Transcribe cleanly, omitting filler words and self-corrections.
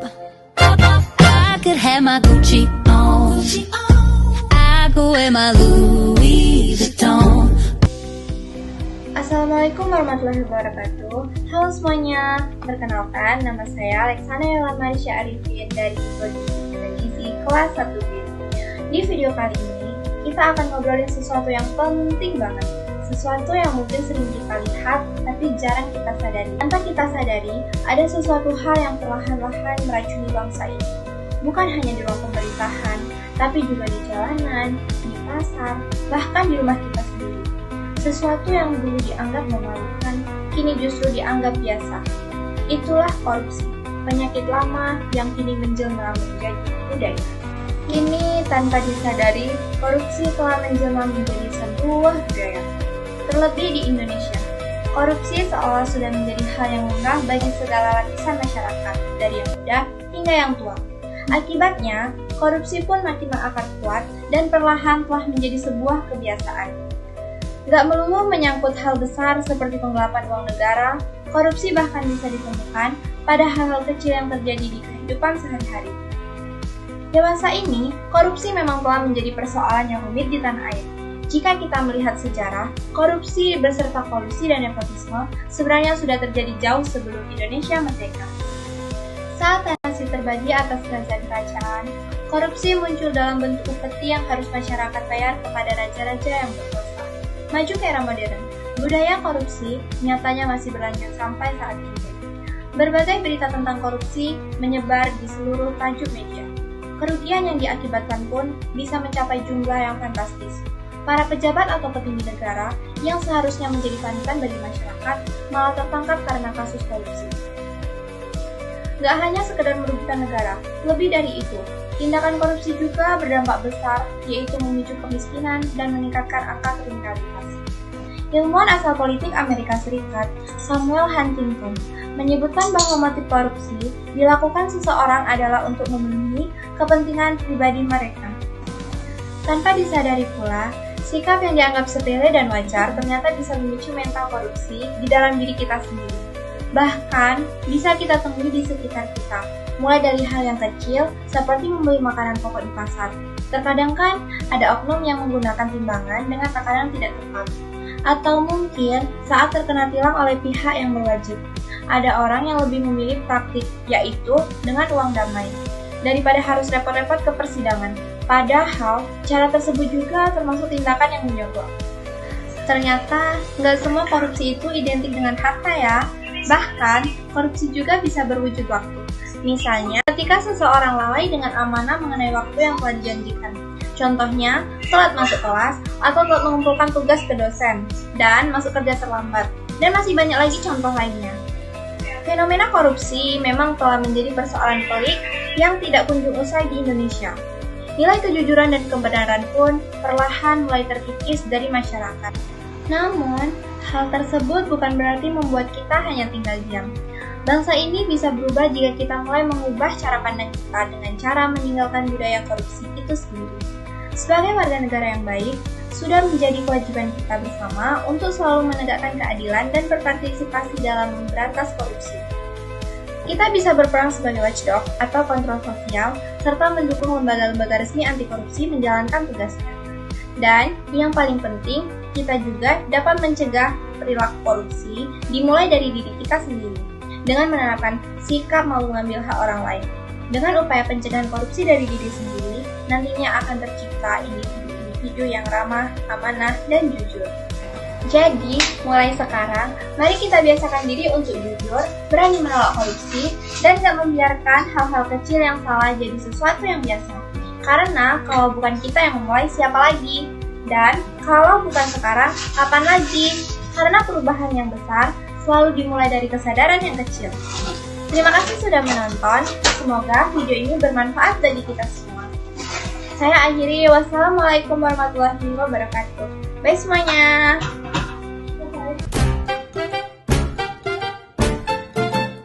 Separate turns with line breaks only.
I could have my Gucci on. I go wear my Louis Vuitton.
Assalamualaikum warahmatullahi wabarakatuh. Halo semuanya, perkenalkan nama saya Alexandra Yola Marisha Arifin dari Gizi kelas 1B. Di video kali ini, kita akan ngobrolin sesuatu yang penting banget. Sesuatu yang mungkin sering kita lihat, tapi jarang kita sadari. Tanpa kita sadari, ada sesuatu hal yang perlahan-lahan meracuni bangsa ini. Bukan hanya di ruang pemerintahan, tapi juga di jalanan, di pasar, bahkan di rumah kita sendiri. Sesuatu yang dulu dianggap memalukan, kini justru dianggap biasa. Itulah korupsi, penyakit lama yang kini menjelma menjadi budaya. Kini tanpa disadari, korupsi telah menjelma menjadi sebuah budaya. Terlebih di Indonesia, korupsi seolah sudah menjadi hal yang lumrah bagi segala lapisan masyarakat, dari yang muda hingga yang tua. Akibatnya, korupsi pun makin mengakar kuat dan perlahan telah menjadi sebuah kebiasaan. Gak melulu menyangkut hal besar seperti penggelapan uang negara, korupsi bahkan bisa ditemukan pada hal-hal kecil yang terjadi di kehidupan sehari-hari. Dewasa ini, korupsi memang telah menjadi persoalan yang rumit di tanah air. Jika kita melihat sejarah, korupsi beserta kolusi dan nepotisme sebenarnya sudah terjadi jauh sebelum Indonesia merdeka. Saat masih terbagi atas kerajaan-kerajaan, korupsi muncul dalam bentuk upeti yang harus masyarakat bayar kepada raja-raja yang berkuasa. Maju ke era modern, budaya korupsi nyatanya masih berlanjut sampai saat ini. Berbagai berita tentang korupsi menyebar di seluruh tajuk media. Kerugian yang diakibatkan pun bisa mencapai jumlah yang fantastis. Para pejabat atau petinggi negara yang seharusnya menjadi panutan bagi masyarakat malah tertangkap karena kasus korupsi. Gak hanya sekedar merugikan negara, lebih dari itu, tindakan korupsi juga berdampak besar, yaitu memicu kemiskinan dan meningkatkan angka kriminalitas. Ilmuwan asal politik Amerika Serikat, Samuel Huntington, menyebutkan bahwa motif korupsi dilakukan seseorang adalah untuk memenuhi kepentingan pribadi mereka. Tanpa disadari pula, sikap yang dianggap sepele dan wajar ternyata bisa memicu mental korupsi di dalam diri kita sendiri. Bahkan, bisa kita temui di sekitar kita, mulai dari hal yang kecil seperti membeli makanan pokok di pasar. Terkadang kan, ada oknum yang menggunakan timbangan dengan takaran tidak tepat. Atau mungkin saat terkena tilang oleh pihak yang berwajib. Ada orang yang lebih memilih praktik, yaitu dengan uang damai, daripada harus repot-repot ke persidangan. Padahal, cara tersebut juga termasuk tindakan yang menyogok. Ternyata, nggak semua korupsi itu identik dengan harta ya. Bahkan, korupsi juga bisa berwujud waktu. Misalnya, ketika seseorang lalai dengan amanah mengenai waktu yang telah dijanjikan. Contohnya, telat masuk kelas atau telat mengumpulkan tugas ke dosen, dan masuk kerja terlambat. Dan masih banyak lagi contoh lainnya. Fenomena korupsi memang telah menjadi persoalan pelik yang tidak kunjung usai di Indonesia. Nilai kejujuran dan kebenaran pun perlahan mulai terkikis dari masyarakat. Namun, hal tersebut bukan berarti membuat kita hanya tinggal diam. Bangsa ini bisa berubah jika kita mulai mengubah cara pandang kita dengan cara meninggalkan budaya korupsi itu sendiri. Sebagai warga negara yang baik, sudah menjadi kewajiban kita bersama untuk selalu menegakkan keadilan dan berpartisipasi dalam memberantas korupsi. Kita bisa berperan sebagai watchdog atau kontrol sosial, serta mendukung lembaga-lembaga resmi anti korupsi menjalankan tugasnya. Dan, yang paling penting, kita juga dapat mencegah perilaku korupsi dimulai dari diri kita sendiri, dengan menerapkan sikap mau mengambil hak orang lain. Dengan upaya pencegahan korupsi dari diri sendiri, nantinya akan tercipta individu yang ramah, amanah, dan jujur. Jadi, mulai sekarang, mari kita biasakan diri untuk jujur, berani menolak korupsi, dan gak membiarkan hal-hal kecil yang salah jadi sesuatu yang biasa. Karena kalau bukan kita yang memulai, siapa lagi? Dan kalau bukan sekarang, kapan lagi? Karena perubahan yang besar selalu dimulai dari kesadaran yang kecil. Terima kasih sudah menonton, semoga video ini bermanfaat bagi kita semua. Saya akhiri, wassalamualaikum warahmatullahi wabarakatuh. Bye semuanya!